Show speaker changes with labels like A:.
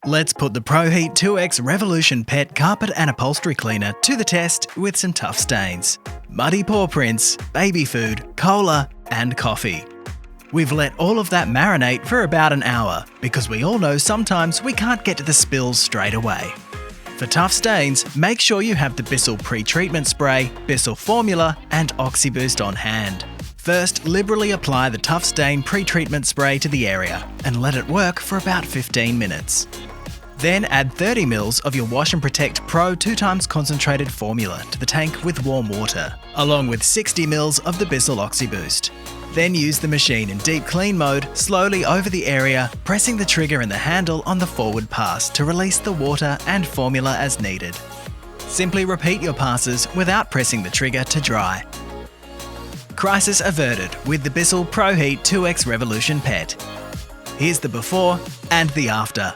A: Let's put the ProHeat 2X Revolution Pet Carpet and Upholstery Cleaner to the test with some tough stains. Muddy paw prints, baby food, cola, and coffee. We've let all of that marinate for about an hour because we all know sometimes we can't get to the spills straight away. For tough stains, make sure you have the BISSELL pre-treatment spray, BISSELL formula, and OxyBoost on hand. First, liberally apply the tough stain pre-treatment spray to the area and let it work for about 15 minutes. Then add 30 ml of your Wash & Protect Pro 2x concentrated formula to the tank with warm water, along with 60 ml of the BISSELL OxyBoost. Then use the machine in deep clean mode slowly over the area, pressing the trigger and the handle on the forward pass to release the water and formula as needed. Simply repeat your passes without pressing the trigger to dry. Crisis averted with the BISSELL ProHeat 2X Revolution Pet. Here's the before and the after.